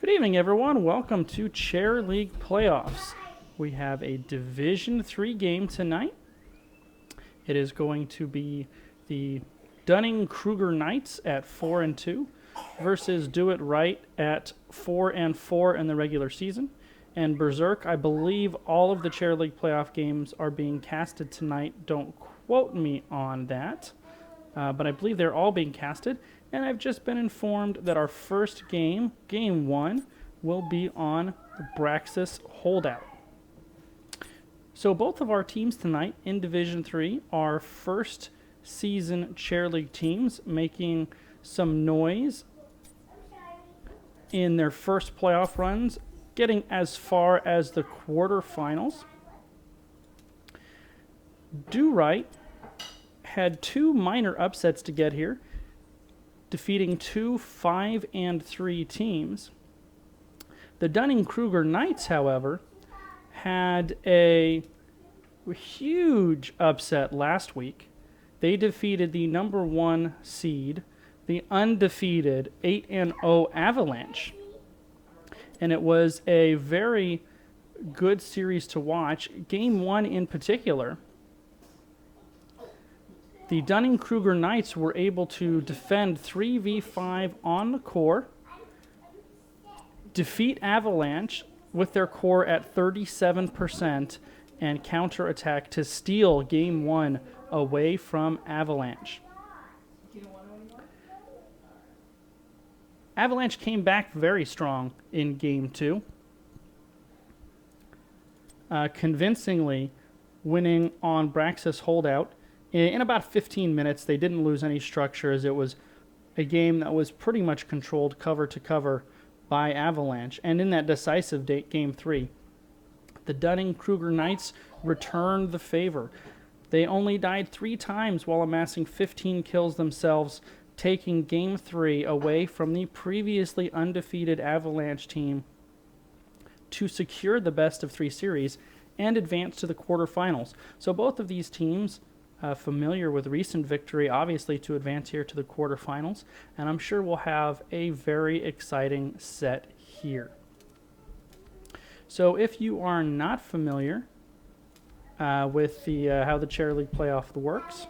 Good evening, everyone. Welcome to Chair League Playoffs. We have a Division III game tonight. It is going to be the Dunning-Kruger Knights at 4-2 versus Do It Right at 4-4 in the regular season. And Berserk, I believe all of the Chair League playoff games are being casted tonight. Don't quote me on that, but I believe they're all being casted. And I've just been informed that our first game, Game 1, will be on Braxis Holdout. So both of our teams tonight in Division 3 are first season Chair League teams making some noise in their first playoff runs, getting as far as the quarterfinals. Do Right had two minor upsets to get here, defeating two 5-3 teams. The Dunning-Kruger Knights, however, had a huge upset last week. They defeated the number 1 seed, the undefeated 8-0 Avalanche. And it was a very good series to watch. Game 1 in particular, the Dunning-Kruger Knights were able to defend 3v5 on the core, defeat Avalanche with their core at 37%, and counterattack to steal Game 1 away from Avalanche. Avalanche came back very strong in Game 2, convincingly winning on Braxis Holdout. In about 15 minutes, they didn't lose any structure, as it was a game that was pretty much controlled cover to cover by Avalanche. And in that decisive Game 3, the Dunning-Kruger Knights returned the favor. They only died 3 times while amassing 15 kills themselves, taking Game 3 away from the previously undefeated Avalanche team to secure the best of 3 series and advance to the quarterfinals. So both of these teams familiar with recent victory, obviously, to advance here to the quarterfinals, and I'm sure we'll have a very exciting set here. So if you are not familiar with the how the Chair League playoff works,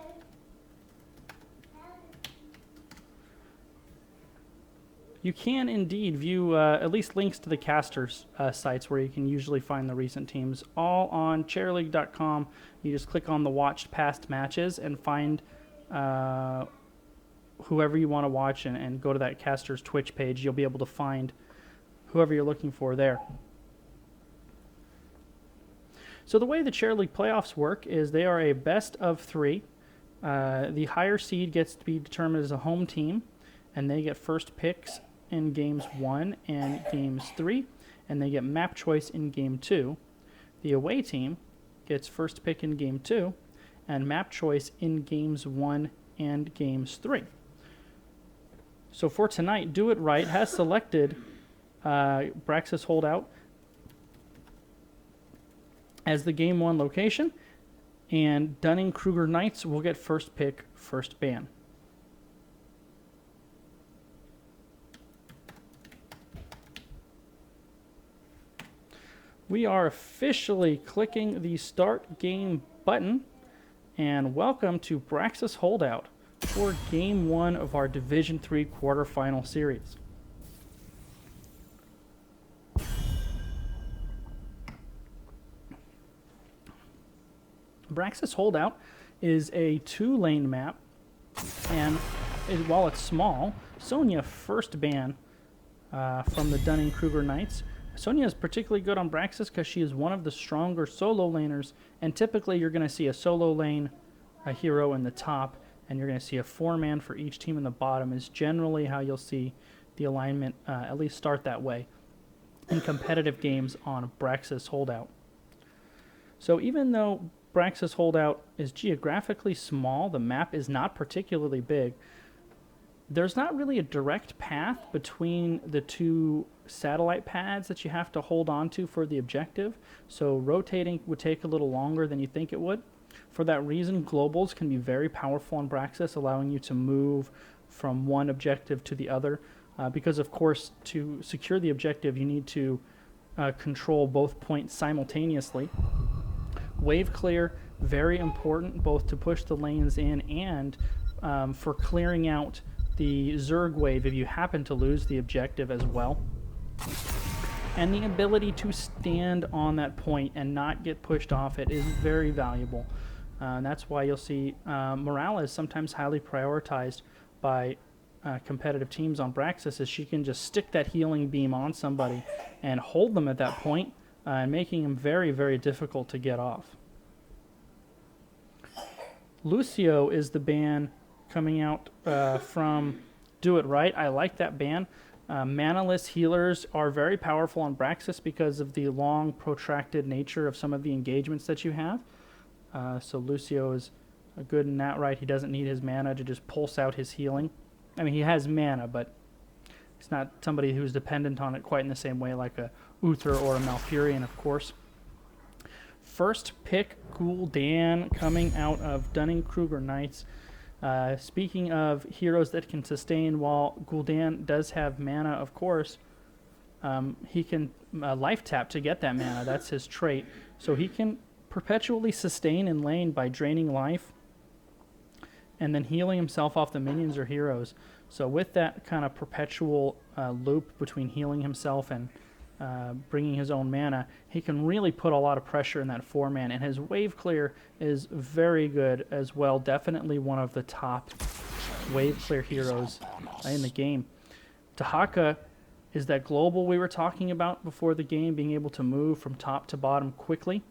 you can indeed view at least links to the casters' sites where you can usually find the recent teams, all on chairleague.com. You just click on the watched past matches and find whoever you want to watch and go to that caster's Twitch page. You'll be able to find whoever you're looking for there. So the way the Chair League playoffs work is they are a best of 3. The higher seed gets to be determined as a home team, and they get first picks in Games 1 and Games 3, and they get map choice in Game 2. The away team gets first pick in Game 2 and map choice in Games 1 and Games 3. So for tonight, Do It Right has selected Braxis Holdout as the Game 1 location, and Dunning-Kruger Knights will get first pick, first ban. We are officially clicking the Start Game button, and welcome to Braxis Holdout for Game 1 of our Division 3 quarterfinal series. Braxis Holdout is a 2-lane map, and while it's small, Sonia first ban from the Dunning-Kruger Knights. Sonia is particularly good on Braxis because she is one of the stronger solo laners, and typically you're going to see a solo lane, a hero in the top, and you're going to see a 4-man for each team in the bottom is generally how you'll see the alignment at least start that way in competitive games on Braxis Holdout. So even though Braxis Holdout is geographically small, the map is not particularly big, there's not really a direct path between the 2 satellite pads that you have to hold on to for the objective, so rotating would take a little longer than you think it would. For that reason, globals can be very powerful on Braxis, allowing you to move from one objective to the other because, of course, to secure the objective, you need to control both points simultaneously. Wave clear, very important, both to push the lanes in and for clearing out the Zerg wave if you happen to lose the objective as well. And the ability to stand on that point and not get pushed off it is very valuable. And that's why you'll see morale is sometimes highly prioritized by competitive teams on Braxis, as she can just stick that healing beam on somebody and hold them at that point, and making them very, very difficult to get off. Lucio is the ban coming out from Do It Right. I like that ban. Manaless healers are very powerful on Braxis because of the long, protracted nature of some of the engagements that you have. So Lucio is good in that right. He doesn't need his mana to just pulse out his healing. I mean, he has mana, but he's not somebody who's dependent on it quite in the same way like a Uther or a Malfurion, of course. First pick, Gul'dan, coming out of Dunning-Kruger Knights. Speaking of heroes that can sustain, while Gul'dan does have mana, of course, he can life tap to get that mana. That's his trait. So he can perpetually sustain in lane by draining life and then healing himself off the minions or heroes. So with that kind of perpetual loop between healing himself and bringing his own mana, he can really put a lot of pressure in that 4-man, and his wave clear is very good as well. Definitely one of the top wave clear heroes in the game. Dahaka is that global we were talking about before the game, being able to move from top to bottom quickly,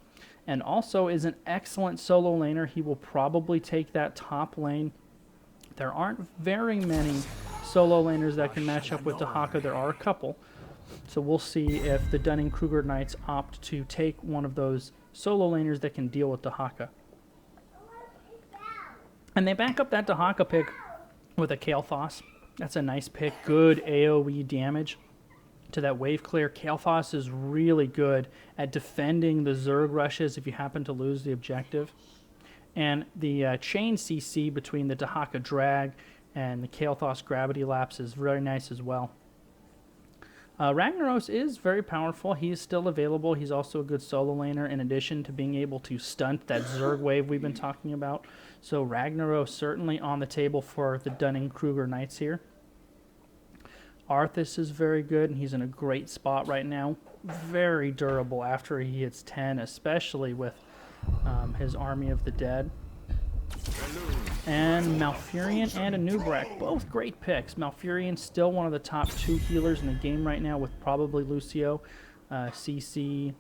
and also is an excellent solo laner. He will probably take that top lane. There aren't very many solo laners that can match up with Dahaka. There are a couple. So we'll see if the Dunning-Kruger Knights opt to take one of those solo laners that can deal with Dahaka. And they back up that Dahaka pick with a Kael'thas. That's a nice pick. Good AoE damage to that wave clear. Kael'thas is really good at defending the Zerg rushes if you happen to lose the objective. And the chain CC between the Dahaka drag and the Kael'thas gravity lapse is very nice as well. Ragnaros is very powerful. He's still available. He's also a good solo laner in addition to being able to stunt that Zerg wave we've been talking about. So Ragnaros certainly on the table for the Dunning-Kruger Knights here. Arthas is very good, and he's in a great spot right now. Very durable after he hits 10, especially with his Army of the Dead. And Malfurion and Anub'arak, both great picks. Malfurion still one of the top 2 healers in the game right now, with probably Lucio, CC,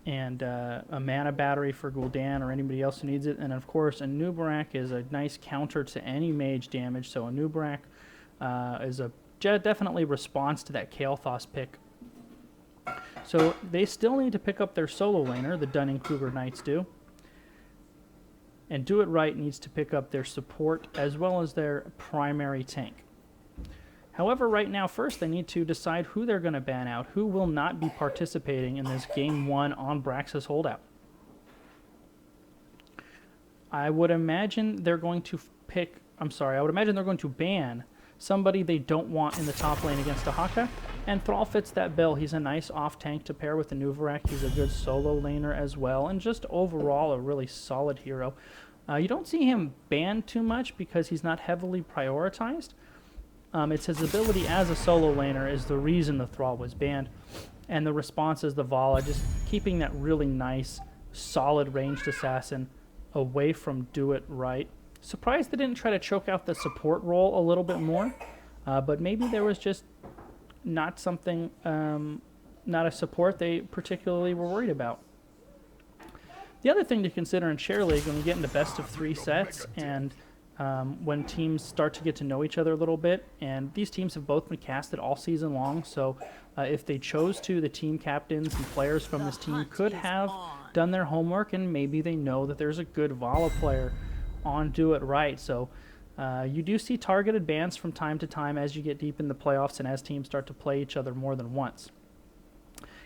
and a mana battery for Gul'dan or anybody else who needs it. And of course, Anub'arak is a nice counter to any mage damage. So Anub'arak is a definitely response to that Kael'thas pick. So they still need to pick up their solo laner, the Dunning-Kruger Knights do. And Do It Right needs to pick up their support as well as their primary tank. However, right now, first they need to decide who they're going to ban out, who will not be participating in this Game 1 on Braxis Holdout. I would imagine they're going to ban somebody they don't want in the top lane against Dahaka, and Thrall fits that bill. He's a nice off-tank to pair with the Anub'arak. He's a good solo laner as well, and just overall a really solid hero. You don't see him banned too much because he's not heavily prioritized. It's his ability as a solo laner is the reason the Thrall was banned, and the response is the Vala, just keeping that really nice, solid ranged assassin away from Do It Right. Surprised they didn't try to choke out the support role a little bit more, but maybe there was just not something, not a support they particularly were worried about. The other thing to consider in Share League, when we get into best of 3 sets and when teams start to get to know each other a little bit, and these teams have both been casted all season long, so if they chose to, the team captains and players from this team could have done their homework, and maybe they know that there's a good Vala player on Do It Right. So you do see targeted bans from time to time as you get deep in the playoffs and as teams start to play each other more than once.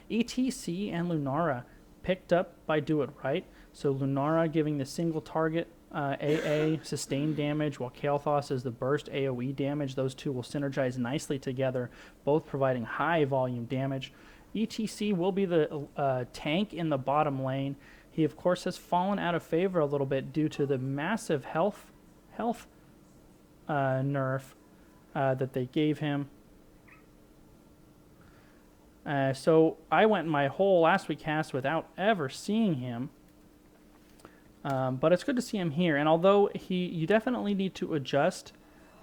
ETC and Lunara picked up by Do It Right. So Lunara giving the single target AA sustained damage, while Kael'thas is the burst AoE damage. Those two will synergize nicely together, both providing high volume damage. ETC will be the tank in the bottom lane. He, of course, has fallen out of favor a little bit due to the massive health nerf that they gave him. So I went my whole last week cast without ever seeing him. But it's good to see him here. And although you definitely need to adjust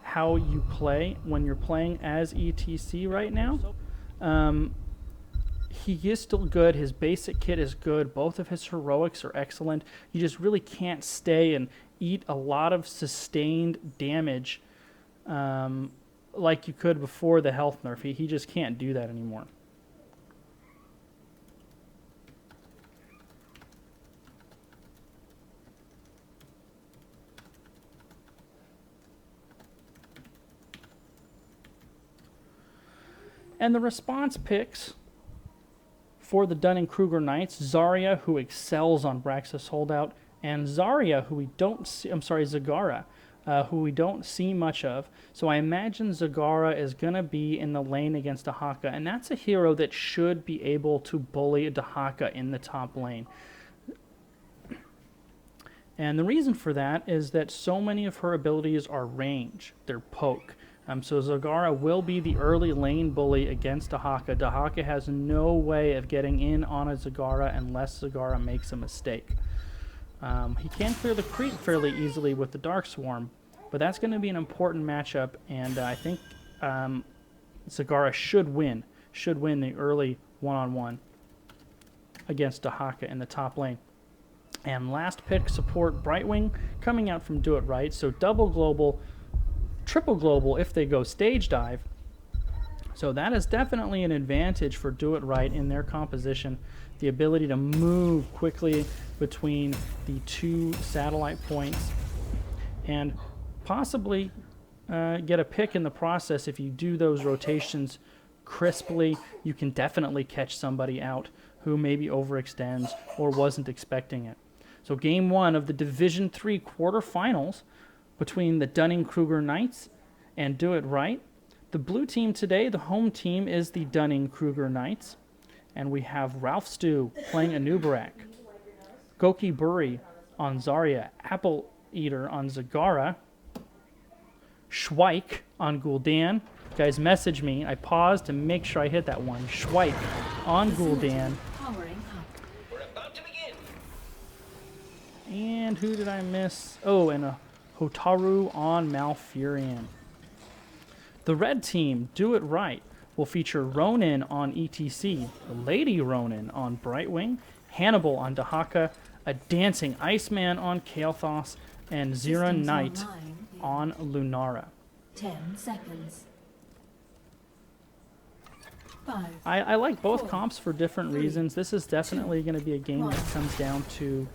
how you play when you're playing as ETC right now. He is still good. His basic kit is good. Both of his heroics are excellent. You just really can't stay and eat a lot of sustained damage like you could before the health nerf. He just can't do that anymore. And the response picks for the Dunning-Kruger Knights: Zarya, who excels on Braxis holdout, and Zarya, who we don't see, Zagara, who we don't see much of. So I imagine Zagara is going to be in the lane against Dahaka, and that's a hero that should be able to bully Dahaka in the top lane. And the reason for that is that so many of her abilities are range. They're poke. So Zagara will be the early lane bully against Dahaka. Dahaka has no way of getting in on a Zagara unless Zagara makes a mistake. He can clear the creep fairly easily with the Dark Swarm, but that's going to be an important matchup, and I think Zagara should win the early one-on-one against Dahaka in the top lane. And last pick, support Brightwing, coming out from Do It Right. So double global, triple global if they go stage dive. So that is definitely an advantage for Do It Right in their composition. The ability to move quickly between the two satellite points and possibly get a pick in the process. If you do those rotations crisply, you can definitely catch somebody out who maybe overextends or wasn't expecting it. So game one of the Division 3 quarterfinals between the Dunning-Kruger Knights and Do It Right. The blue team today, the home team, is the Dunning-Kruger Knights. And we have Ralph Stew playing Anubarak, Goki Buri on Zarya, Apple Eater on Zagara, Schweik on Gul'dan. Guys, message me. I paused to make sure I hit that one. Schweik on Gul'dan. And who did I miss? Oh, and a Hotaru on Malfurion. The red team, Do It Right, will feature Ronin on ETC, Lady Ronin on Brightwing, Hannibal on Dahaka, a Dancing Iceman on Kael'thas, and Zira Knight on Lunara. 10 seconds. 5. I like both comps for different reasons. This is definitely going to be a game that comes down to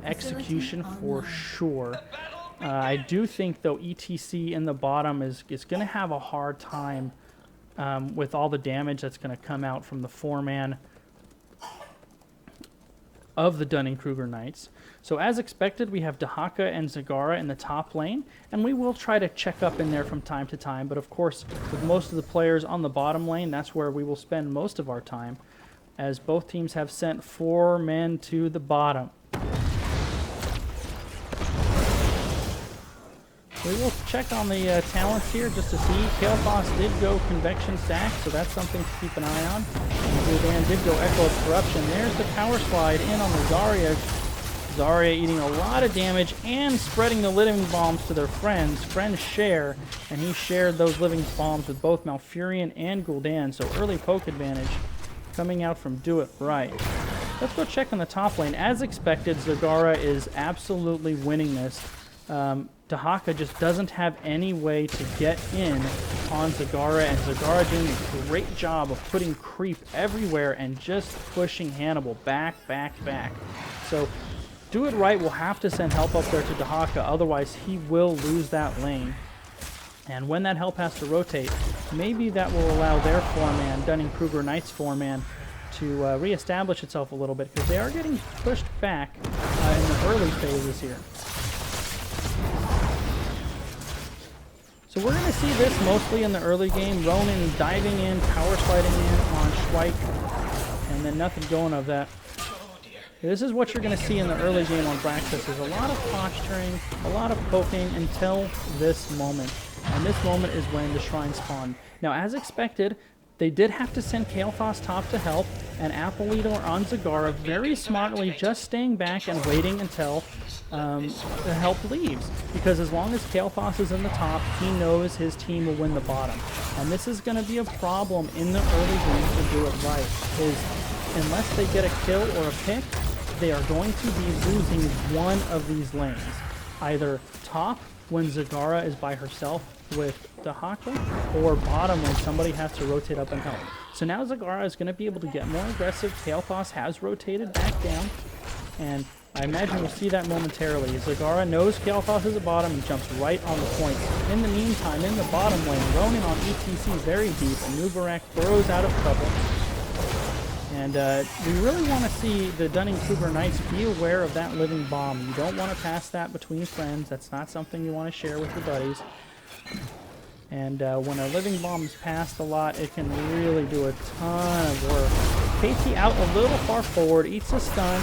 execution for sure. I do think, though, ETC in the bottom is going to have a hard time with all the damage that's going to come out from the 4-man of the Dunning-Kruger Knights. So as expected, we have Dahaka and Zagara in the top lane, and we will try to check up in there from time to time, but of course, with most of the players on the bottom lane, that's where we will spend most of our time, as both teams have sent 4 men to the bottom. We will check on the talents here just to see. Kael'thas did go Convection Stack, so that's something to keep an eye on. Gul'dan did go Echo of Corruption. There's the power slide in on the Zarya. Zarya eating a lot of damage and spreading the living bombs to their friends. Friends share, and he shared those living bombs with both Malfurion and Gul'dan, so early poke advantage coming out from Do It Right. Let's go check on the top lane. As expected, Zagara is absolutely winning this. Dahaka just doesn't have any way to get in on Zagara, and Zagara doing a great job of putting creep everywhere and just pushing Hannibal back. So Do It Right will have to send help up there to Dahaka, otherwise he will lose that lane. And when that help has to rotate, maybe that will allow their 4-man, Dunning-Kruger Knights 4-man, to reestablish itself a little bit, because they are getting pushed back in the early phases here. So we're going to see this mostly in the early game. Ronan diving in, power sliding in on Schweik, and then nothing going of that. This is what you're going to see in the early game on Braxis. There's a lot of posturing, a lot of poking until this moment. And this moment is when the shrine spawned. Now, as expected, they did have to send Kael'thas top to help, and Apollito on Zagara very smartly just staying back and waiting until the help leaves. Because as long as Kael'thas is in the top, he knows his team will win the bottom. And this is going to be a problem in the early game to do it right. Unless they get a kill or a pick, they are going to be losing one of these lanes. Either top, when Zagara is by herself with Dahaka, or bottom when somebody has to rotate up and help. So now Zagara is going to be able to get more aggressive. Kael'thas has rotated back down, and I imagine we'll see that momentarily. Zagara knows Kael'thas is at bottom and jumps right on the point. In the meantime, in the bottom lane, Ronan on ETC very deep, and Nubarak burrows out of trouble. And we really want to see the Dunning-Kruger Knights be aware of that living bomb. You don't want to pass that between friends. That's not something you want to share with your buddies. And when a living bomb is passed a lot, it can really do a ton of work. KT out a little far forward, eats a stun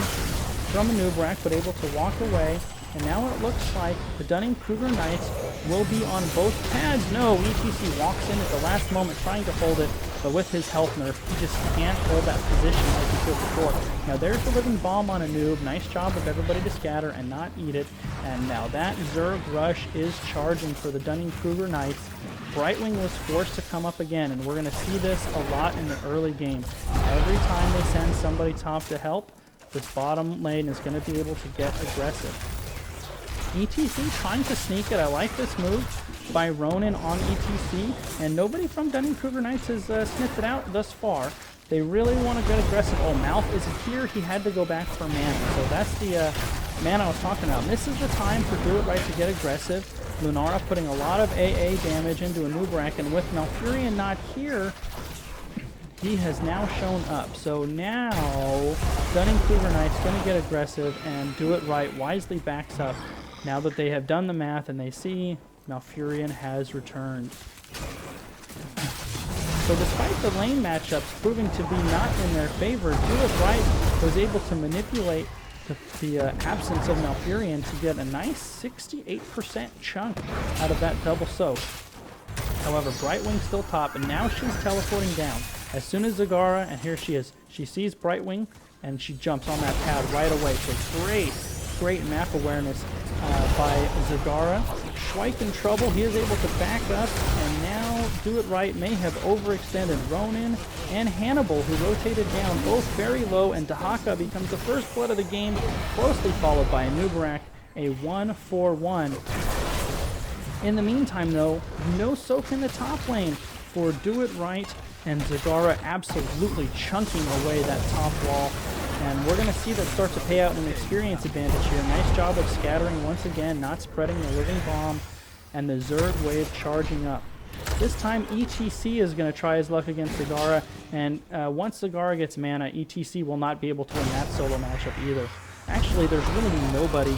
from a Nubarak, but able to walk away. And now it looks like the Dunning-Kruger Knights will be on both pads. No, ETC walks in at the last moment trying to hold it, but with his health nerf, he just can't hold that position like he could before. Now there's the living bomb on a noob. Nice job of everybody to scatter and not eat it. And now that Zerg rush is charging for the Dunning-Kruger Knights. Brightwing was forced to come up again, and we're going to see this a lot in the early game. Every time they send somebody top to help, this bottom lane is going to be able to get aggressive. ETC trying to sneak it. I like this move by Ronan on ETC, and nobody from Dunning-Kruger Knights has sniffed it out thus far. They really want to get aggressive. Oh, Mouth isn't here. He had to go back for mana. So that's the mana I was talking about. And this is the time for Do It Right to get aggressive. Lunara putting a lot of AA damage into a Nubarak, and with Malfurion not here, he has now shown up. So now Dunning-Kruger Knights going to get aggressive and Do It Right wisely backs up. Now that they have done the math and they see Malfurion has returned. So despite the lane matchups proving to be not in their favor, Do It Right was able to manipulate the absence of Malfurion to get a nice 68% chunk out of that double soak. However, Brightwing still top, and now she's teleporting down. As soon as Zagara, and here she is, she sees Brightwing, and she jumps on that pad right away. So great map awareness by Zagara. Schweik in trouble. He is able to back up, and now Do It Right may have overextended Ronan and Hannibal, who rotated down both very low, and Dahaka becomes the first blood of the game, closely followed by a Nubarak, a 1-4-1. In the meantime, though, no soak in the top lane for Do It Right, and Zagara absolutely chunking away that top wall. And we're going to see that start to pay out an experience advantage here. Nice job of scattering once again, not spreading the living bomb, and the Zerg wave charging up. This time ETC is going to try his luck against Zagara, and once Zagara gets mana, ETC will not be able to win that solo matchup either. Actually, there's really nobody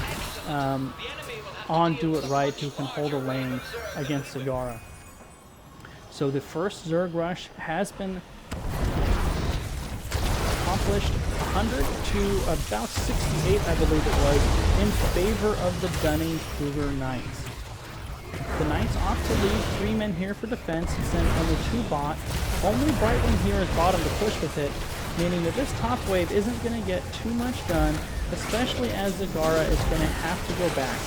on Do It Right who can hold a lane against Zagara. So the first Zerg rush has been accomplished, 100 to about 68, I believe it was, in favor of the Dunning-Kruger Knights. The Knights opt to leave 3 men here for defense, send only 2 bot. Only Brightwing here is bottom to push with it, meaning that this top wave isn't going to get too much done, especially as Zagara is going to have to go back.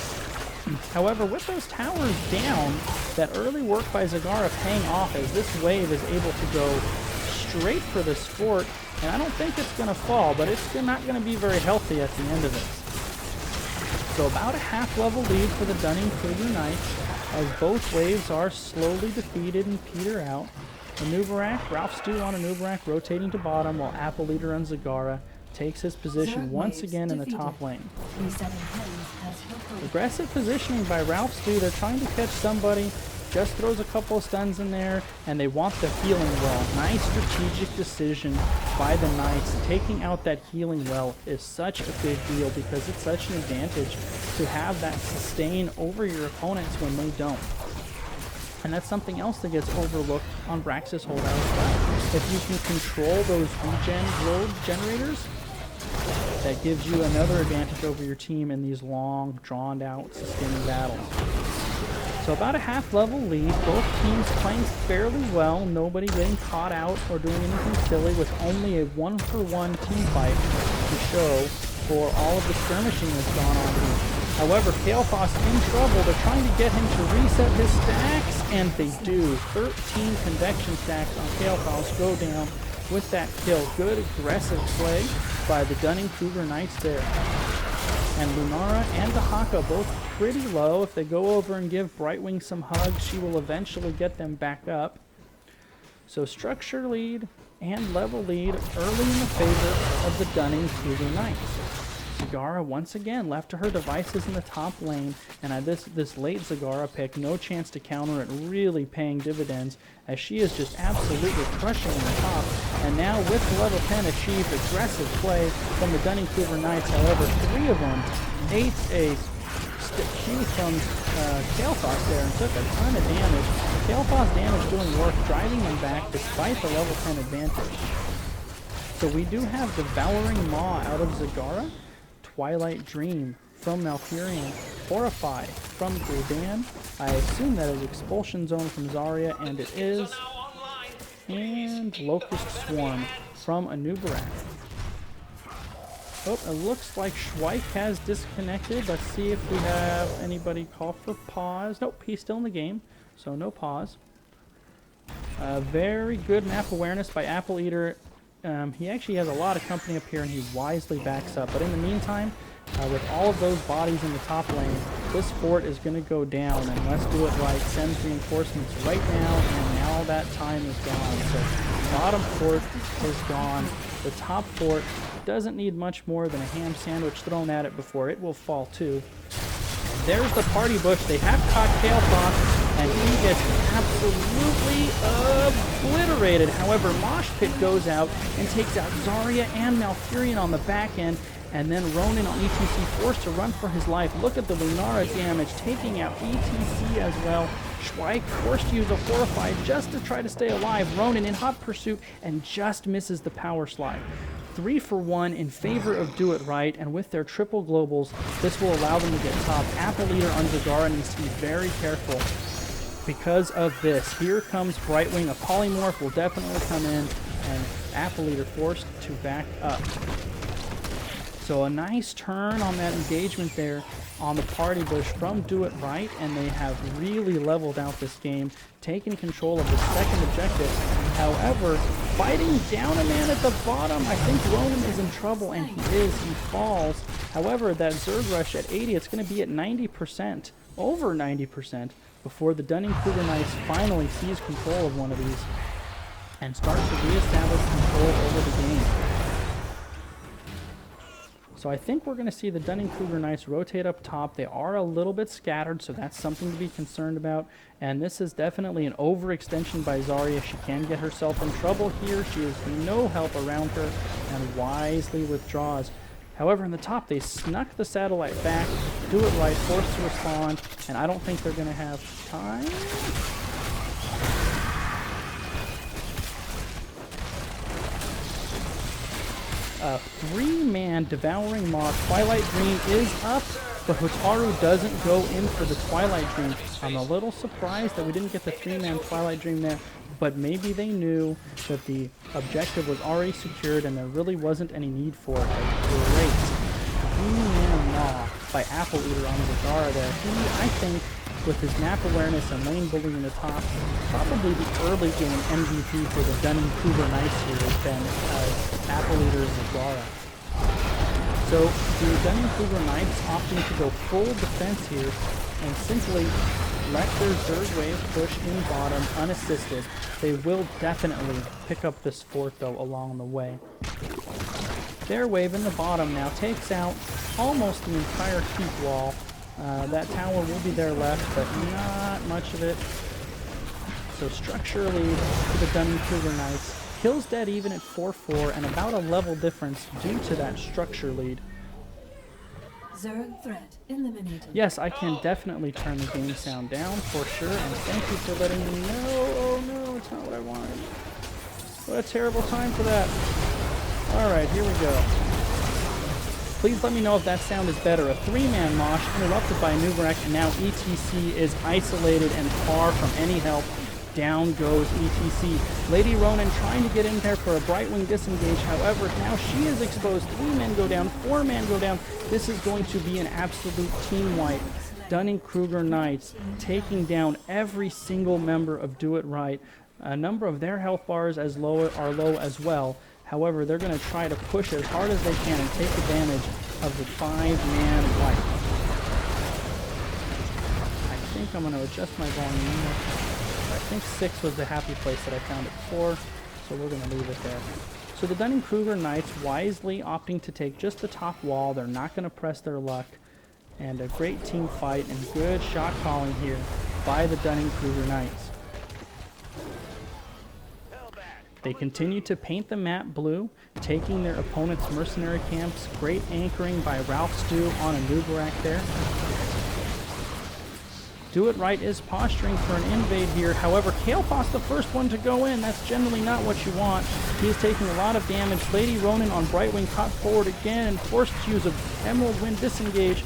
However, with those towers down, that early work by Zagara paying off as this wave is able to go straight for the fort, and I don't think it's going to fall, but it's not going to be very healthy at the end of it. So about a half-level lead for the Dunning-Kruger Knights, as both waves are slowly defeated and peter out. A Nubarak, Ralph Stew on a Nubarak rotating to bottom, while Apple Leader on Zagara takes his position once again in the top lane. Aggressive positioning by Ralph Stew. They're trying to catch somebody, just throws a couple of stuns in there, and they want the healing well. Nice strategic decision by the Knights. Taking out that healing well is such a big deal because it's such an advantage to have that sustain over your opponents when they don't. And that's something else that gets overlooked on Brax's holdout as well. If you can control those regen globe generators, that gives you another advantage over your team in these long, drawn-out, sustaining battles. So about a half-level lead, both teams playing fairly well, nobody getting caught out or doing anything silly, with only a one-for-one team fight to show for all of the skirmishing that's gone on here. However, Kalefoss in trouble. They're trying to get him to reset his stacks, and they do. 13 convection stacks on Kalefoss go down with that kill. Good aggressive play by the Dunning-Kruger Knights there. And Lunara and Dahaka both pretty low. If they go over and give Brightwing some hugs, she will eventually get them back up. So structure lead and level lead early in the favor of the Dunning-Kruger Knights. Zagara once again left to her devices in the top lane, and this late Zagara pick, no chance to counter it, really paying dividends as she is just absolutely crushing in the top. And now with level 10 achieved, aggressive play from the Dunning-Kruger Knights. However, 3 of them ate a Q from Kalefoss there and took a ton of damage. Kalefoss damage doing work, driving them back despite the level 10 advantage. So we do have Devouring Maw out of Zagara, Twilight Dream from Malfurion, Horrify from Gul'dan. I assume that is Expulsion Zone from Zarya, and it is. And Locust Swarm from Anubarak. Oh, it looks like Schweik has disconnected. Let's see if we have anybody call for pause. Nope, he's still in the game, so no pause. Very good map awareness by Apple Eater. He actually has a lot of company up here, and he wisely backs up. But in the meantime, with all of those bodies in the top lane, this fort is going to go down, and Let's Do It Right sends reinforcements right now, and now that time is gone. So bottom fort is gone. The top fort doesn't need much more than a ham sandwich thrown at it before it will fall too. There's the party bush. They have caught Kalefoss, and he gets absolutely obliterated. However, Mosh Pit goes out and takes out Zarya and Malfurion on the back end, and then Ronin on ETC forced to run for his life. Look at the Lunara damage, taking out ETC as well. Schweik forced to use a Horrify just to try to stay alive. Ronin in hot pursuit and just misses the power slide. 3 for 1 in favor of Do It Right, and with their triple globals, this will allow them to get top. Apple Leader on Zagara needs to be very careful because of this. Here comes Brightwing. A polymorph will definitely come in, and Apple Leader forced to back up. So a nice turn on that engagement there on the party bush from Do It Right, and they have really leveled out this game, taken control of the second objective. However, fighting down a man at the bottom, I think Ronin is in trouble, and he is. He falls. However, that Zerg Rush at 80, it's going to be at 90%, over 90%, before the Dunning-Kruger Knights finally seize control of one of these and start to reestablish control over the game. So I think we're going to see the Dunning-Kruger Knights rotate up top. They are a little bit scattered, so that's something to be concerned about. And this is definitely an overextension by Zarya. She can get herself in trouble here. She has no help around her and wisely withdraws. However, in the top, they snuck the satellite back. Do It Right, forced to respond, and I don't think they're going to have time. A 3-man Devouring Maw. Twilight Dream is up, but Hotaru doesn't go in for the Twilight Dream. I'm a little surprised that we didn't get the 3-man Twilight Dream there, but maybe they knew that the objective was already secured and there really wasn't any need for it. A great 3-man Maw by Apple Eater on Zagara there. He, I think, with his map awareness and lane building in the top, probably the early game MVP for the Dunning-Kruger Knights here has been Apple Eater Zagara. So the Dunning-Kruger Knights opting to go full defense here and simply let their Zerg wave push in bottom unassisted. They will definitely pick up this fort though along the way. Their wave in the bottom now takes out almost the entire keep wall. That tower will be there left, but not much of it. So structure lead to the Dunning-Kruger Knights. Kills dead even at 4-4, and about a level difference due to that structure lead. Zerg threat eliminated. Yes, I can definitely turn the game sound down for sure, and thank you for letting me know. Oh no, it's not what I wanted. What a terrible time for that. Alright, here we go. Please let me know if that sound is better. A 3-man mosh interrupted by Nubarak, and now ETC is isolated and far from any help. Down goes ETC. Lady Ronin trying to get in there for a Brightwing disengage. However, now she is exposed. 3 men go down, 4 men go down. This is going to be an absolute team wipe. Dunning-Kruger Knights taking down every single member of Do It Right. A number of their health bars are low as well. However, they're going to try to push as hard as they can and take advantage of the 5-man wipe. I think I'm going to adjust my volume. I think 6 was the happy place that I found it before, so we're going to leave it there. So the Dunning-Kruger Knights wisely opting to take just the top wall. They're not going to press their luck. And a great team fight and good shot calling here by the Dunning-Kruger Knights. They continue to paint the map blue, taking their opponent's mercenary camps. Great anchoring by Ralph Stew on a Nubarak there. Do It Right is posturing for an invade here. However, Kalefoss the first one to go in. That's generally not what you want. He is taking a lot of damage. Lady Ronin on Brightwing caught forward again and forced to use an Emerald Wind disengage.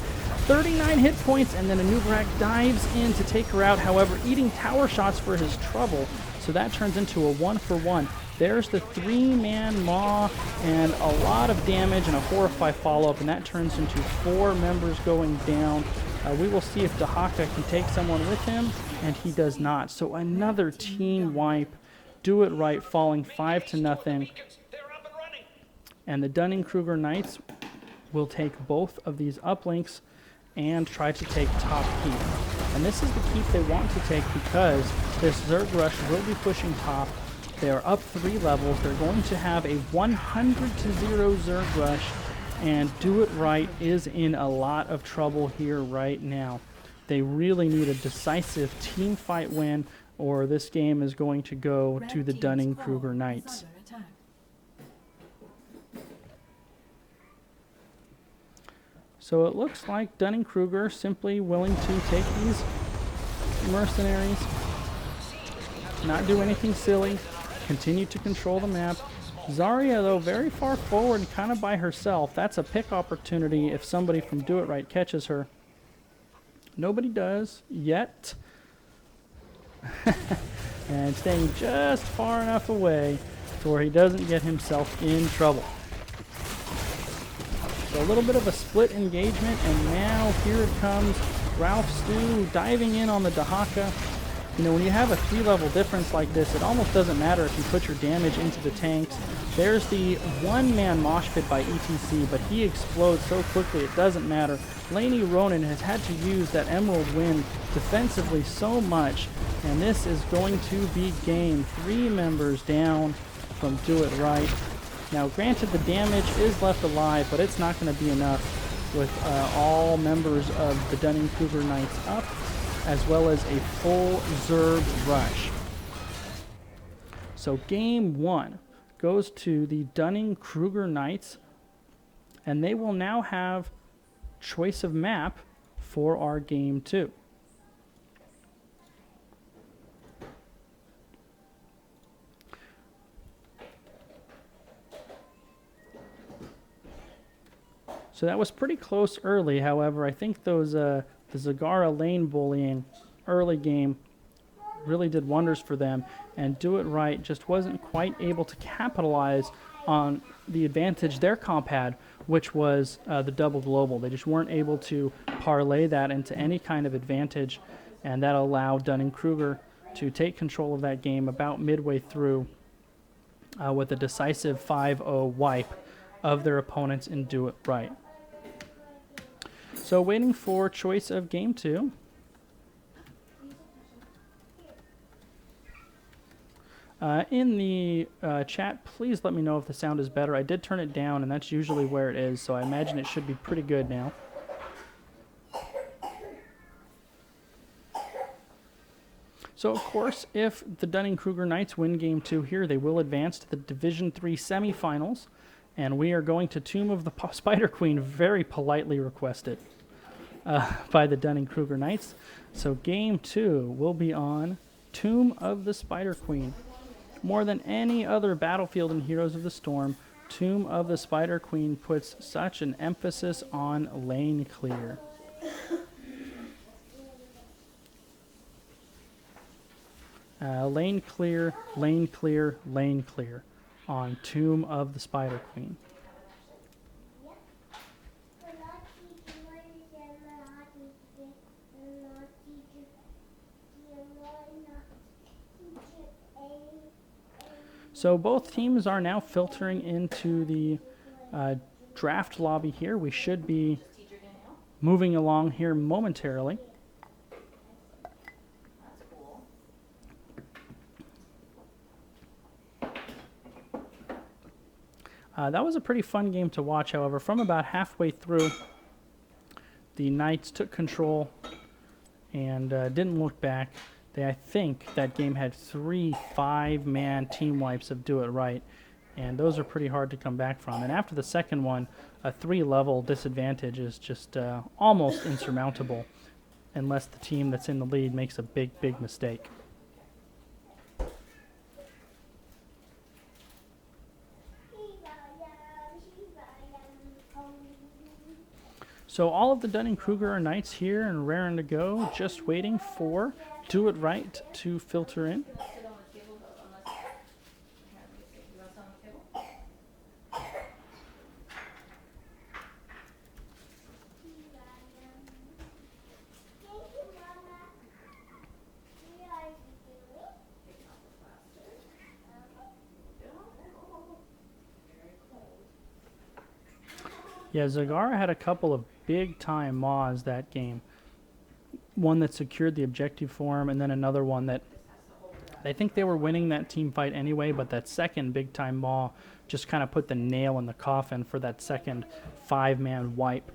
39 hit points, and then a Nubarak dives in to take her out. However, eating tower shots for his trouble. So that turns into a 1-for-1. There's the 3-man Maw and a lot of damage and a horrify follow-up, and that turns into 4 members going down. We will see if Dahaka can take someone with him, and he does not. So another team wipe. Do It Right falling 5-0. And the Dunning-Kruger Knights will take both of these uplinks and try to take top keep. And this is the keep they want to take because this Zerg Rush will be pushing top. They are up 3 levels. They're going to have a 100-0 Zerg Rush, and Do It Right is in a lot of trouble here right now. They really need a decisive team fight win, or this game is going to go to the Dunning-Kruger Knights. So it looks like Dunning-Kruger simply willing to take these mercenaries, not do anything silly, continue to control the map. Zarya, though, very far forward, kind of by herself. That's a pick opportunity if somebody from Do It Right catches her. Nobody does yet. And staying just far enough away to where he doesn't get himself in trouble. So a little bit of a split engagement, and now here it comes. Ralph Stew diving in on the Dahaka. You know, when you have a 3-level difference like this, it almost doesn't matter if you put your damage into the tanks. There's the 1-man mosh pit by ETC, but he explodes so quickly it doesn't matter. Lady Ronin has had to use that Emerald Wind defensively so much, and this is going to be game. 3 members down from Do It Right. Now, granted, the damage is left alive, but it's not going to be enough with all members of the Dunning-Kruger Knights up, as well as a full Zerg rush. So game 1 goes to the Dunning-Kruger Knights, and they will now have choice of map for our game 2. So that was pretty close early. However, I think those the Zagara lane bullying early game really did wonders for them, and Do It Right just wasn't quite able to capitalize on the advantage their comp had, which was the double global. They just weren't able to parlay that into any kind of advantage, and that allowed Dunning-Kruger to take control of that game about midway through with a decisive 5-0 wipe of their opponents in Do It Right. So waiting for choice of game 2. In the chat, please let me know if the sound is better. I did turn it down, and that's usually where it is, so I imagine it should be pretty good now. So, of course, if the Dunning-Kruger Knights win Game 2 here, they will advance to the Division 3 semifinals. And we are going to Tomb of the Spider Queen, very politely requested by the Dunning-Kruger Knights. So game 2 will be on Tomb of the Spider Queen. More than any other battlefield in Heroes of the Storm, Tomb of the Spider Queen puts such an emphasis on lane clear. Lane clear, lane clear, lane clear on Tomb of the Spider Queen. So both teams are now filtering into the draft lobby here. We should be moving along here momentarily. That was a pretty fun game to watch, however. From about halfway through, the Knights took control and didn't look back. I think that game had 3 5-man team wipes of Do It Right, and those are pretty hard to come back from. And after the second one, a 3-level disadvantage is just almost insurmountable unless the team that's in the lead makes a big, big mistake. So all of the Dunning-Kruger are Knights here and raring to go, just waiting for Do It Right to filter in. Yeah, Zagara had a couple of big-time Maws that game. One that secured the objective for him, and then another one that I think they were winning that team fight anyway, but that second big-time Maw just kind of put the nail in the coffin for that second 5-man wipe.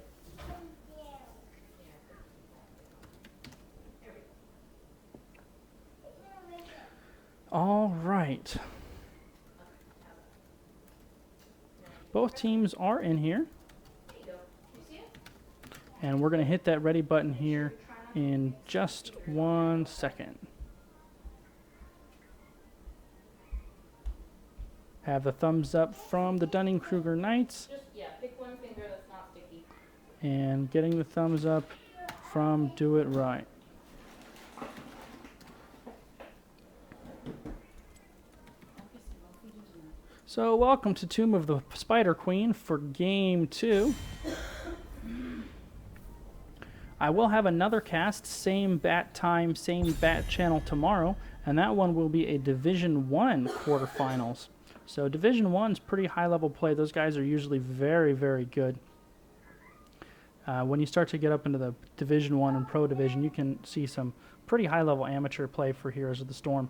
All right. Both teams are in here. And we're going to hit that ready button here in just 1 second. Have the thumbs up from the Dunning-Kruger Knights. Pick one finger that's not sticky. And getting the thumbs up from Do It Right. So welcome to Tomb of the Spider Queen for Game 2. I will have another cast, same bat time, same bat channel tomorrow, and that one will be a Division 1 quarterfinals. So Division 1's pretty high-level play. Those guys are usually very, very good. When you start to get up into the Division 1 and Pro Division, you can see some pretty high-level amateur play for Heroes of the Storm.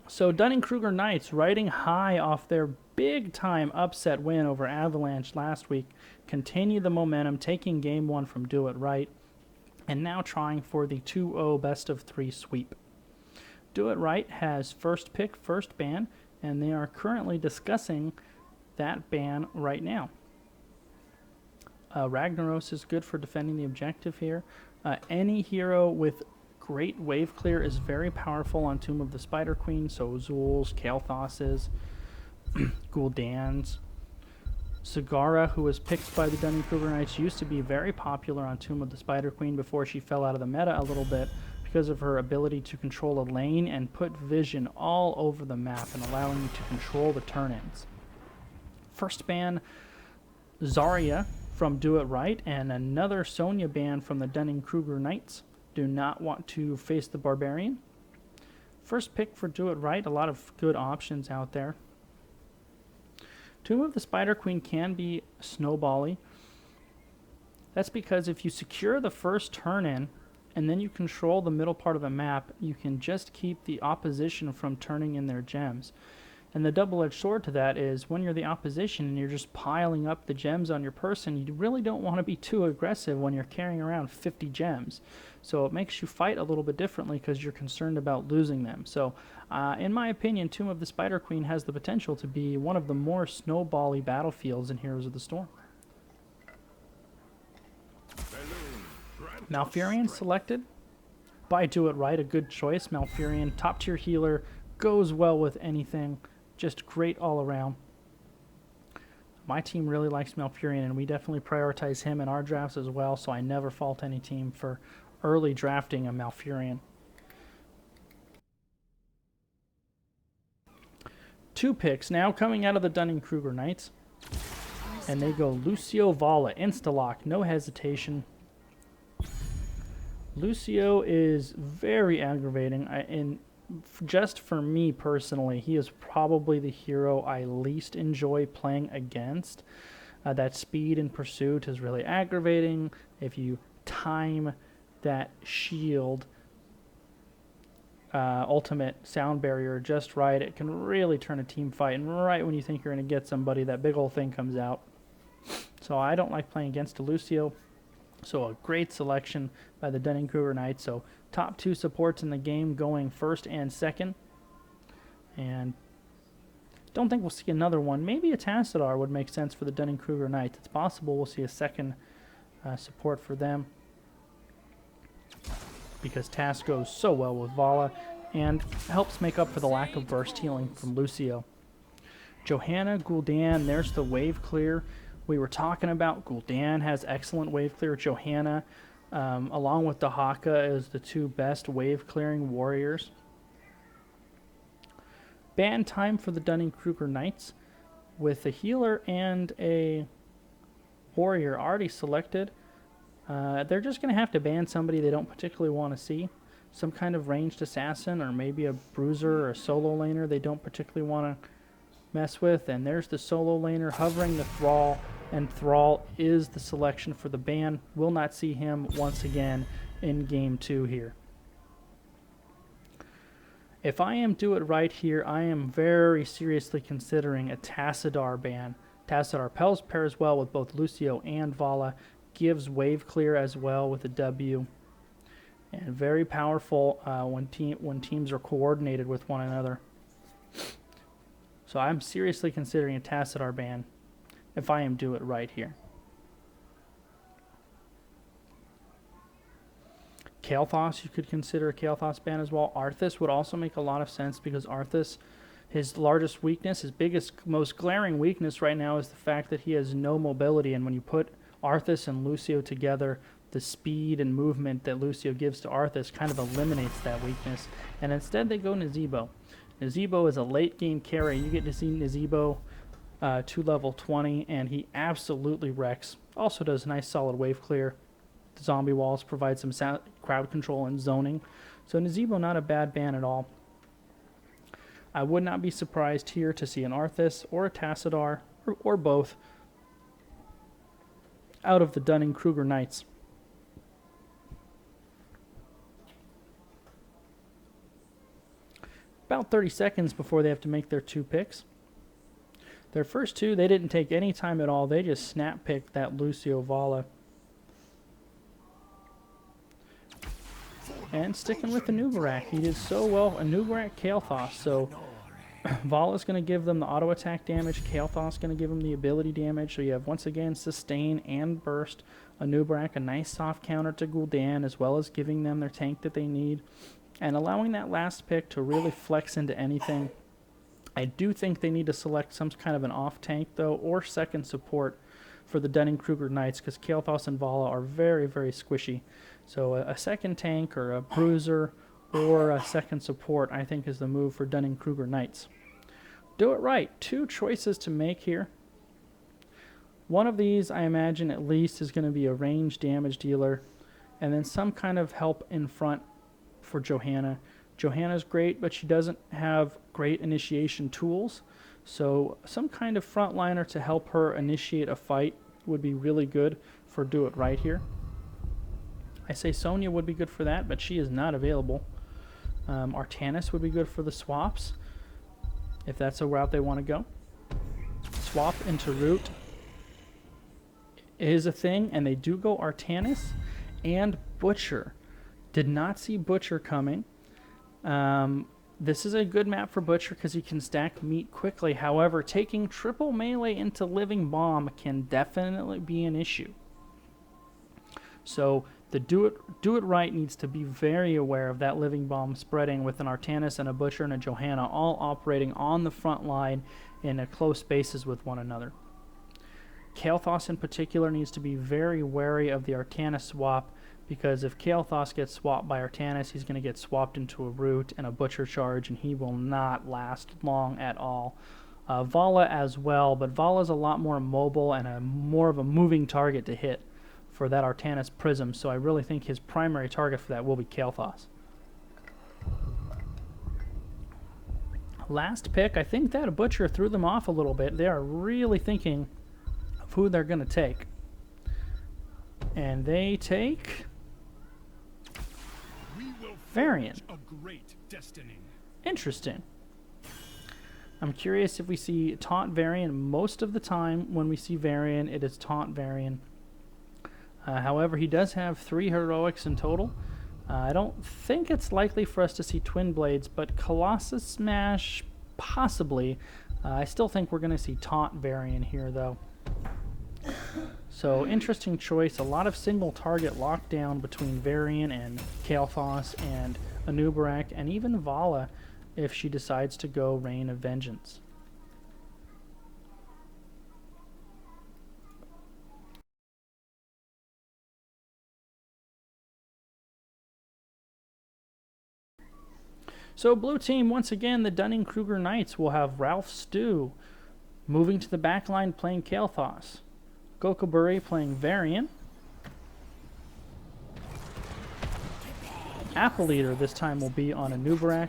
So Dunning-Kruger Knights, riding high off their big-time upset win over Avalanche last week, continue the momentum, taking Game 1 from Do It Right, and now trying for the 2-0 best-of-3 sweep. Do It Right has first pick, first ban, and they are currently discussing that ban right now. Ragnaros is good for defending the objective here. Any hero with great wave clear is very powerful on Tomb of the Spider Queen, so Zul's, Kael'thas's, Gul'dan's. Zagara, who was picked by the Dunning-Kruger Knights, used to be very popular on Tomb of the Spider Queen before she fell out of the meta a little bit because of her ability to control a lane and put vision all over the map and allowing you to control the turn-ins. First ban, Zarya from Do It Right, and another Sonya ban from the Dunning-Kruger Knights. Do not want to face the Barbarian. First pick for Do It Right, a lot of good options out there. Tomb of the Spider Queen can be snowbally. That's because if you secure the first turn in and then you control the middle part of the map, you can just keep the opposition from turning in their gems. And the double-edged sword to that is when you're the opposition and you're just piling up the gems on your person, you really don't want to be too aggressive when you're carrying around 50 gems. So it makes you fight a little bit differently because you're concerned about losing them. So in my opinion, Tomb of the Spider Queen has the potential to be one of the more snowbally battlefields in Heroes of the Storm. Malfurion selected. By Do It Right, a good choice. Malfurion, top tier healer, goes well with anything. Just great all around. My team really likes Malfurion, and we definitely prioritize him in our drafts as well, so I never fault any team for early drafting a Malfurion. 2 picks now coming out of the Dunning-Kruger Knights. And they go Lucio Vala, insta-lock, no hesitation. Lucio is very aggravating, and just for me personally, he is probably the hero I least enjoy playing against. That speed in pursuit is really aggravating. If you time that shield ultimate sound barrier just right, it can really turn a team fight, and right when you think you're going to get somebody, that big old thing comes out. So I don't like playing against a Lucio. So a great selection by the Dunning-Kruger Knights. So top 2 supports in the game going first and second. And don't think we'll see another one. Maybe a Tassadar would make sense for the Dunning-Kruger Knights. It's possible we'll see a second support for them, because Tass goes so well with Vala and helps make up for the lack of burst healing from Lucio. Johanna, Gul'dan, there's the wave clear we were talking about. Gul'dan has excellent wave clear. Johanna, along with Dahaka, is the 2 best wave clearing warriors. Ban time for the Dunning-Kruger Knights with a healer and a warrior already selected. They're just going to have to ban somebody they don't particularly want to see. Some kind of ranged assassin, or maybe a bruiser or a solo laner they don't particularly want to mess with. And there's the solo laner hovering the Thrall, and Thrall is the selection for the ban. Will not see him once again in Game 2 here. If I am Do It Right here, I am very seriously considering a Tassadar ban. Tassadar pairs well with both Lucio and Vala, gives wave clear as well with a W, and very powerful when teams are coordinated with one another. So I'm seriously considering a Tassadar ban if I am Do It Right here. Kael'thas, you could consider a Kael'thas ban as well. Arthas would also make a lot of sense, because Arthas, his largest weakness, his biggest, most glaring weakness right now is the fact that he has no mobility, and when you put Arthas and Lucio together, the speed and movement that Lucio gives to Arthas kind of eliminates that weakness, and instead they go Nazeebo. Nazeebo is a late game carry. You get to see Nazeebo to level 20, and he absolutely wrecks. Also does nice solid wave clear. The zombie walls provide some crowd control and zoning. So Nazeebo, not a bad ban at all. I would not be surprised here to see an Arthas or a Tassadar, or both, out of the Dunning-Kruger Knights. About 30 seconds before they have to make their 2 picks. Their first 2, they didn't take any time at all. They just snap picked that Lucio Vala. And sticking with the Nubarak, he did so well. A Nubarak Kael'thas, so Vala's going to give them the auto attack damage. Kael'thas going to give them the ability damage. So you have, once again, sustain and burst. A Nubarak, a nice soft counter to Gul'dan, as well as giving them their tank that they need, and allowing that last pick to really flex into anything. I do think they need to select some kind of an off tank, though, or second support for the Dunning-Kruger Knights, because Kael'thas and Vala are very, very squishy. So a second tank or a bruiser or a second support, I think, is the move for Dunning-Kruger Knights. Do It Right. 2 choices to make here. One of these, I imagine, at least is going to be a range damage dealer, and then some kind of help in front for Johanna. Johanna's great, but she doesn't have great initiation tools, so some kind of frontliner to help her initiate a fight would be really good for Do It Right here. I say Sonya would be good for that, but she is not available. Artanis would be good for the swaps. if that's a route they want to go. Swap into root is a thing, and they do go Artanis and Butcher. Did not see Butcher coming. This is a good map for Butcher because he can stack meat quickly. However, taking triple melee into Living Bomb can definitely be an issue. So the do it right needs to be very aware of that Living Bomb spreading with an Artanis and a Butcher and a Johanna all operating on the front line in a close spaces with one another. Kael'thas in particular needs to be very wary of the Artanis swap, because if Kael'thas gets swapped by Artanis, he's going to get swapped into a root and a Butcher charge, and he will not last long at all. Vala as well, but Vala's a lot more mobile and more of a moving target to hit for that Artanis Prism, so I really think his primary target for that will be Kael'thas. Last pick, I think that Butcher threw them off a little bit. They are really thinking of who they're going to take. And they take Varian. A great destiny. Interesting. I'm curious if we see Taunt Varian. Most of the time when we see Varian, it is Taunt Varian. However, he does have 3 heroics in total. I don't think it's likely for us to see Twin Blades, but Colossus Smash, possibly. I still think we're going to see Taunt Varian here, though. So, interesting choice. A lot of single target lockdown between Varian and Kael'thas and Anubarak, and even Vala if she decides to go Reign of Vengeance. So blue team, once again, the Dunning-Kruger Knights will have Ralph Stew moving to the back line playing Kael'thas. Gokuburi playing Varian. Apple Eater this time will be on Anubarak.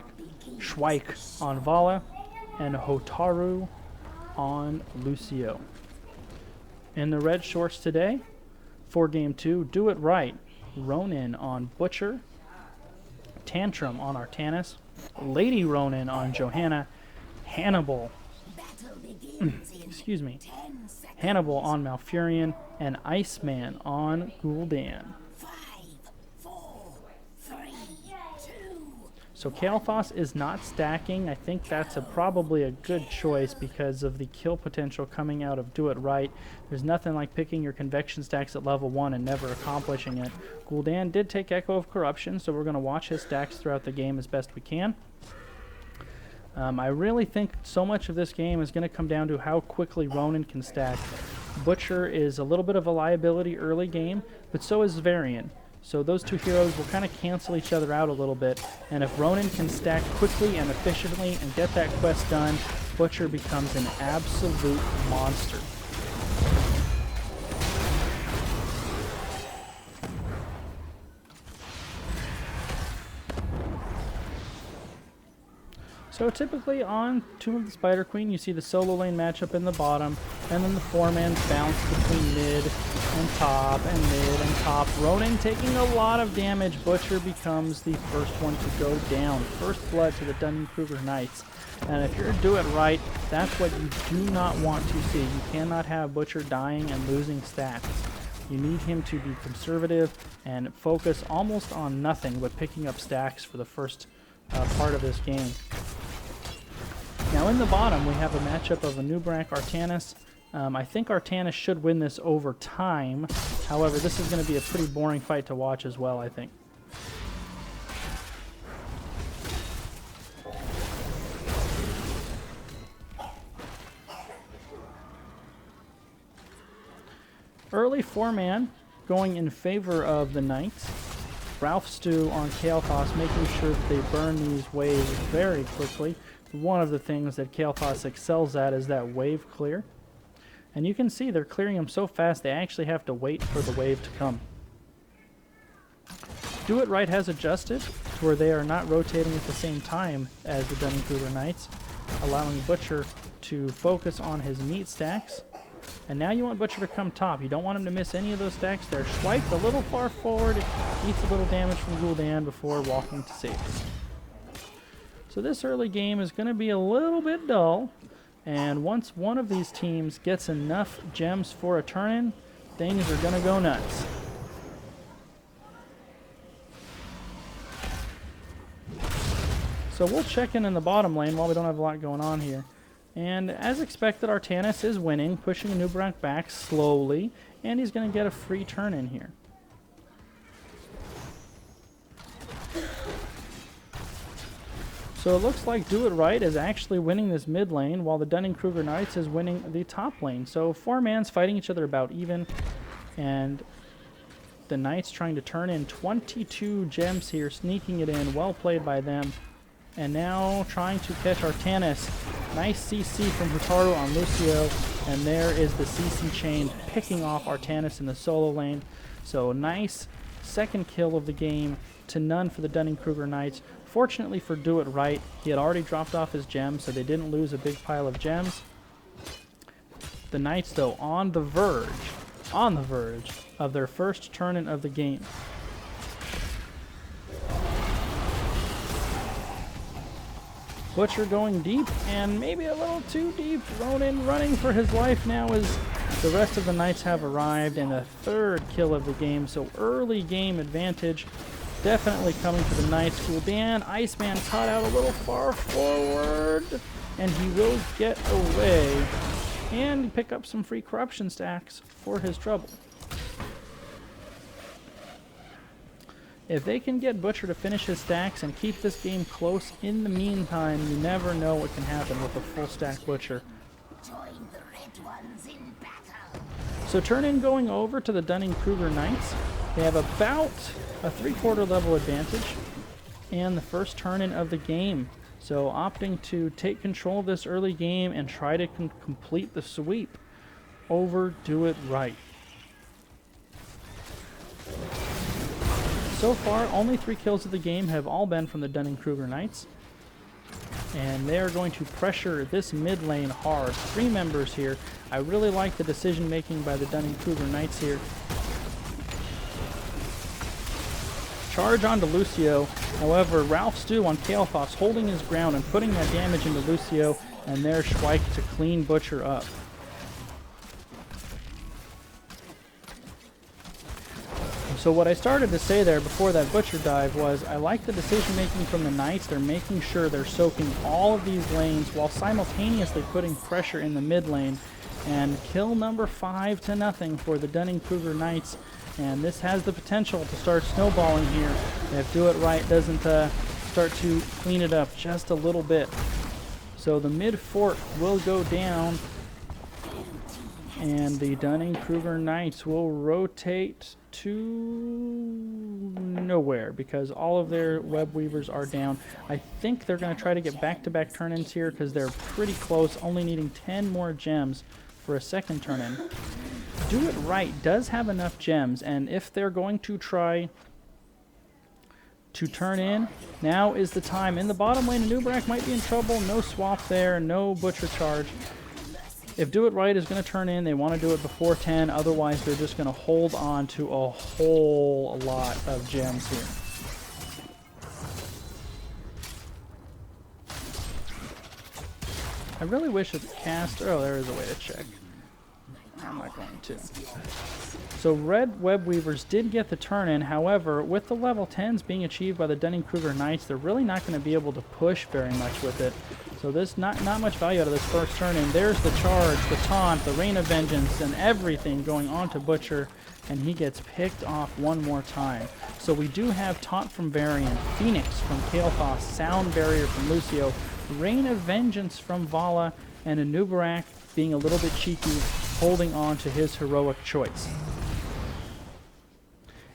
Schweik on Vala. And Hotaru on Lucio. In the red shorts today, for game 2, Do It Right. Ronin on Butcher. Tantrum on Artanis. Lady Ronin on Johanna. Hannibal. Excuse me. Hannibal on Malfurion. And Iceman on Gul'dan. So Kael'thas is not stacking. I think that's probably a good choice because of the kill potential coming out of Do It Right. There's nothing like picking your convection stacks at level 1 and never accomplishing it. Gul'dan did take Echo of Corruption, so we're going to watch his stacks throughout the game as best we can. I really think so much of this game is going to come down to how quickly Ronin can stack. Butcher is a little bit of a liability early game, but so is Varian. So those two heroes will kind of cancel each other out a little bit, and if Ronin can stack quickly and efficiently and get that quest done, Butcher becomes an absolute monster. So typically on Tomb of the Spider Queen, you see the solo lane matchup in the bottom, and then the 4-man bounce between mid and top and mid and top. Ronin taking a lot of damage. Butcher becomes the first one to go down. First blood to the Dunning-Kruger Knights. And if you're Do It Right, that's what you do not want to see. You cannot have Butcher dying and losing stats. You need him to be conservative and focus almost on nothing but picking up stacks for the first part of this game. Now in the bottom, we have a matchup of Anubarak Artanis. I think Artanis should win this over time. However, this is going to be a pretty boring fight to watch as well, I think. Early 4-man going in favor of the Knights. Ralph Stew on Kael'thas, making sure that they burn these waves very quickly. One of the things that Kael'thas excels at is that wave clear. And you can see they're clearing them so fast they actually have to wait for the wave to come. Do It Right has adjusted to where they are not rotating at the same time as the Dunning-Kruger Knights, allowing Butcher to focus on his meat stacks. And now you want Butcher to come top. You don't want him to miss any of those stacks there. Schweik a little far forward, eats a little damage from Gul'dan before walking to safety. So this early game is going to be a little bit dull. And once one of these teams gets enough gems for a turn-in, things are going to go nuts. So we'll check in the bottom lane while we don't have a lot going on here. And as expected, Artanis is winning, pushing Nubrak back slowly, and he's going to get a free turn-in here. So it looks like Do It Right is actually winning this mid lane, while the Dunning-Kruger Knights is winning the top lane. So 4-mans fighting each other about even, and the Knights trying to turn in 22 gems here, sneaking it in. Well played by them. And now trying to catch Artanis. Nice CC from Hutaru on Lucio, and there is the CC chain picking off Artanis in the solo lane. So nice second kill of the game to none for the Dunning-Kruger Knights. Fortunately for Do It Right, he had already dropped off his gems, so they didn't lose a big pile of gems. The Knights, though, on the verge of their first turn-in of the game. Butcher going deep, and maybe a little too deep. Ronin running for his life now as the rest of the Knights have arrived, and a third kill of the game. So early game advantage definitely coming to the Knights. Gul'dan, Iceman caught out a little far forward, and he will get away and pick up some free corruption stacks for his trouble. If they can get Butcher to finish his stacks and keep this game close in the meantime, you never know what can happen with a full stack Butcher. So turn-in going over to the Dunning-Kruger Knights. They have about a 3/4 level advantage and the first turn-in of the game. So opting to take control of this early game and try to complete the sweep over Do It Right. So far, only 3 kills of the game have all been from the Dunning-Kruger Knights. And they are going to pressure this mid lane hard. 3 members here. I really like the decision making by the Dunning-Kruger Knights here. Charge onto Lucio. However, Ralph Stew on Kael'thas holding his ground and putting that damage into Lucio, and there's Schweik to clean Butcher up. So what I started to say there before that Butcher dive was I like the decision making from the Knights. They're making sure they're soaking all of these lanes while simultaneously putting pressure in the mid lane. And kill number 5-0 for the Dunning-Kruger Knights. And this has the potential to start snowballing here if Do It Right doesn't start to clean it up just a little bit. So the mid fort will go down, and the Dunning-Kruger Knights will rotate to nowhere because all of their web weavers are down. I think they're going to try to get back-to-back turn-ins here because they're pretty close, only needing 10 more gems for a second turn-in. Do It Right does have enough gems, and if they're going to try to turn in, now is the time. In the bottom lane, Nubrak might be in trouble. No swap there, no Butcher charge. If Do It Right is going to turn in, they want to do it before 10. Otherwise, they're just going to hold on to a whole lot of gems here. I really wish it cast... Oh, there is a way to check. I'm not going to. So red web weavers did get the turn in. However, with the level 10s being achieved by the Dunning-Kruger Knights, they're really not going to be able to push very much with it. So this not much value out of this first turn in. There's the charge, the taunt, the Rain of Vengeance, and everything going on to Butcher, and he gets picked off one more time. So we do have taunt from Varian, Phoenix from Kael'thas, Sound Barrier from Lucio, Rain of Vengeance from Vala, and a Nubarak being a little bit cheeky, holding on to his heroic choice.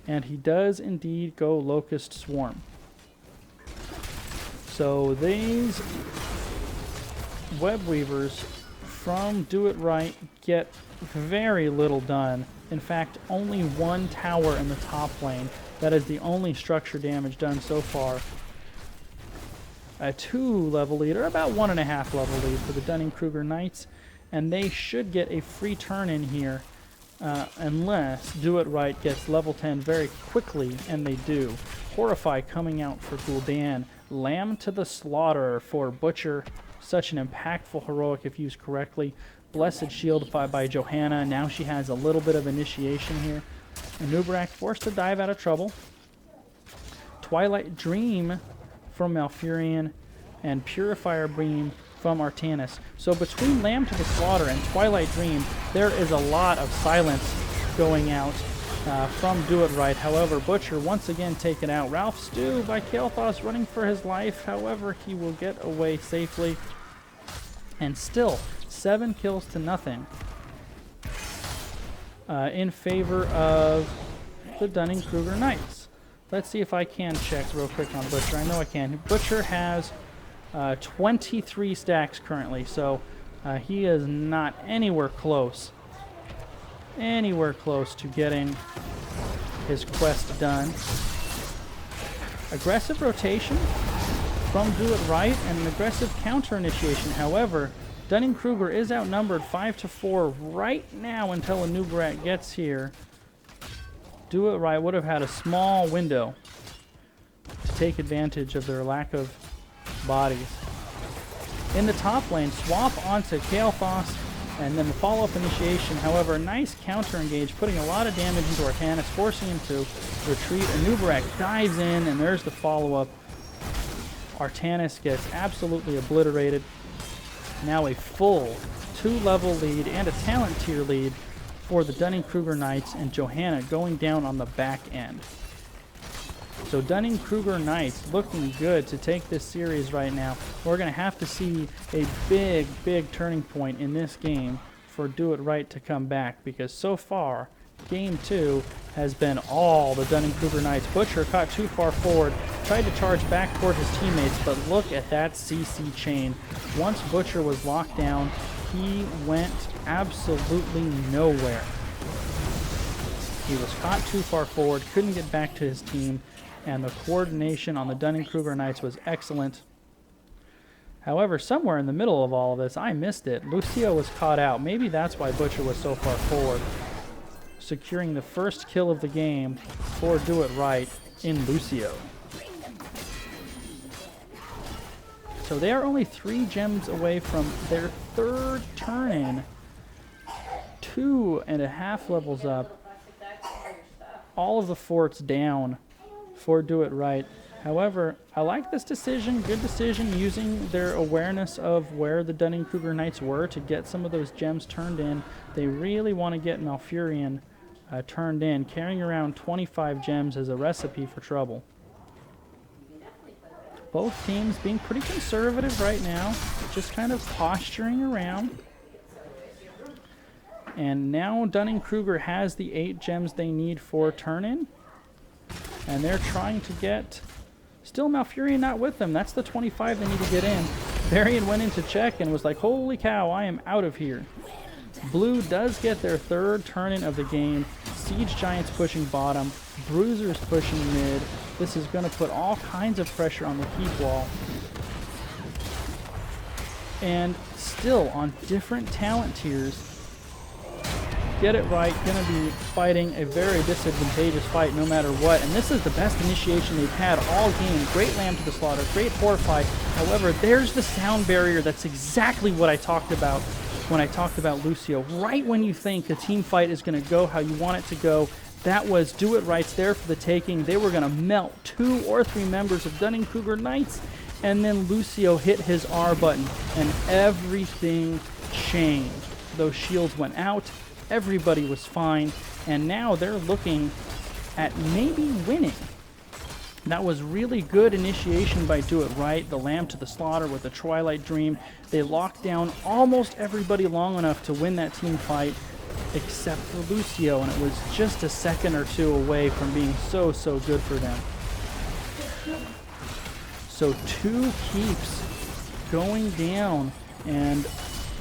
And he does indeed go Locust Swarm. So these web weavers from Do It Right get very little done. In fact, only 1 tower in the top lane. That is the only structure damage done so far. A 2 level lead, or about 1.5 level lead for the Dunning-Kruger Knights. And they should get a free turn in here unless Do It Right gets level 10 very quickly, and they do. Horrify coming out for Gul'dan. Lamb to the slaughter for Butcher. Such an impactful heroic if used correctly. Blessed Shield by Johanna. Now she has a little bit of initiation here. Nubrak forced to dive out of trouble. Twilight Dream from Malfurion. And Purifier Beam from Artanis. So between Lamb to the Slaughter and Twilight Dream, there is a lot of silence going out from Do It Right. However, Butcher once again taken out. Ralph Stew by Kael'thas running for his life. However, he will get away safely. And still, 7 kills to nothing in favor of the Dunning-Kruger Knights. Let's see if I can check real quick on Butcher. I know I can. Butcher has 23 stacks currently, so he is not anywhere close to getting his quest done. Aggressive rotation from Do It Right and an aggressive counter initiation. However, Dunning-Kruger is outnumbered 5-4 right now until Nubrak gets here. Do It Right would have had a small window to take advantage of their lack of bodies. In the top lane, swap onto Kael'thas and then the follow-up initiation. However, a nice counter engage, putting a lot of damage into Artanis, forcing him to retreat. Nubrak dives in, and there's the follow-up. Artanis gets absolutely obliterated. Now a full 2-level lead and a talent tier lead for the Dunning-Kruger Knights, and Johanna going down on the back end. So Dunning-Kruger Knights looking good to take this series right now. We're going to have to see a big, big turning point in this game for Do It Right to come back, because so far, Game 2 has been all the Dunning-Kruger Knights. Butcher caught too far forward, tried to charge back toward his teammates, but look at that CC chain. Once Butcher was locked down, he went absolutely nowhere. He was caught too far forward, couldn't get back to his team, and the coordination on the Dunning-Kruger Knights was excellent. However, somewhere in the middle of all of this, I missed it. Lucio was caught out. Maybe that's why Butcher was so far forward, securing the first kill of the game for Do It Right in Lucio. So they are only 3 gems away from their 3rd turn-in. 2.5 levels up. All of the forts down for Do It Right. However, I like this decision. Good decision, using their awareness of where the Dunning-Kruger Knights were to get some of those gems turned in. They really want to get Malfurion turned in. Carrying around 25 gems is a recipe for trouble. Both teams being pretty conservative right now, just kind of posturing around. And now Dunning-Kruger has the 8 gems they need for turn-in. And they're trying to get... Still Malfurion not with them. That's the 25 they need to get in. Varian went into check and was like, holy cow, I am out of here. Blue does get their 3rd turn-in of the game. Siege Giants pushing bottom. Bruisers pushing mid. This is going to put all kinds of pressure on the keep wall. And still on different talent tiers, Get It Right going to be fighting a very disadvantageous fight no matter what. And this is the best initiation they've had all game. Great Lamb to the Slaughter, great Fortify. However, there's the sound barrier. That's exactly what I talked about when I talked about Lucio. Right when you think a team fight is going to go how you want it to go, that was Do It Right's there for the taking. They were going to melt 2 or 3 members of Dunning-Kruger Knights, and then Lucio hit his R button, and everything changed. Those shields went out, everybody was fine, and now they're looking at maybe winning. That was really good initiation by Do It Right. The Lamb to the Slaughter with the Twilight Dream. They locked down almost everybody long enough to win that team fight, except for Lucio, and it was just a second or 2 away from being so good for them. So 2 keeps going down, and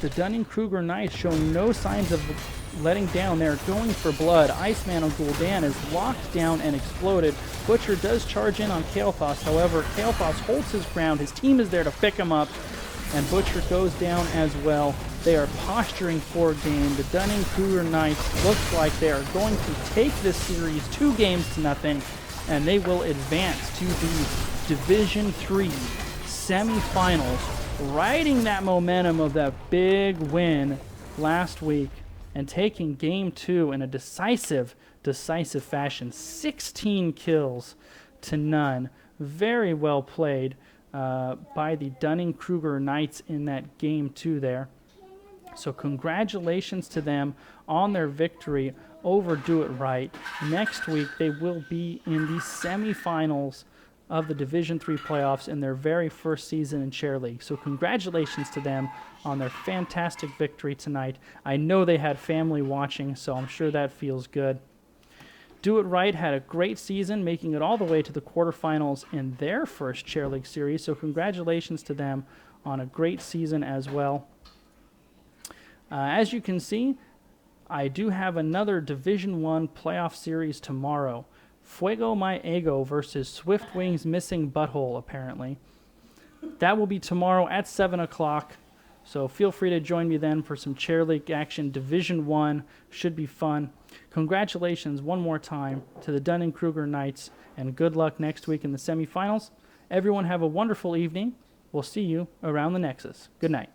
the Dunning-Kruger Knights showing no signs of letting down. They're going for blood. Iceman on Gul'dan is locked down and exploded. Butcher does charge in on Kael'thas. However, Kael'thas holds his ground. His team is there to pick him up, and Butcher goes down as well. They are posturing for game. The Dunning-Kruger Knights looks like they are going to take this series 2 games to nothing. and they will advance to the Division III semifinals, riding that momentum of that big win last week and taking Game 2 in a decisive fashion. 16 kills to none. Very well played by the Dunning-Kruger Knights in that Game 2 there. So congratulations to them on their victory over Do It Right. Next week, they will be in the semifinals of the Division III playoffs in their very first season in Chair League. So congratulations to them on their fantastic victory tonight. I know they had family watching, so I'm sure that feels good. Do It Right had a great season, making it all the way to the quarterfinals in their first Chair League series. So congratulations to them on a great season as well. As you can see, I do have another Division I playoff series tomorrow. Fuego My Ego versus Swift Wings Missing Butthole, apparently. That will be tomorrow at 7 o'clock. So feel free to join me then for some Chair League action. Division I should be fun. Congratulations one more time to the Dunning-Kruger Knights, and good luck next week in the semifinals. Everyone have a wonderful evening. We'll see you around the Nexus. Good night.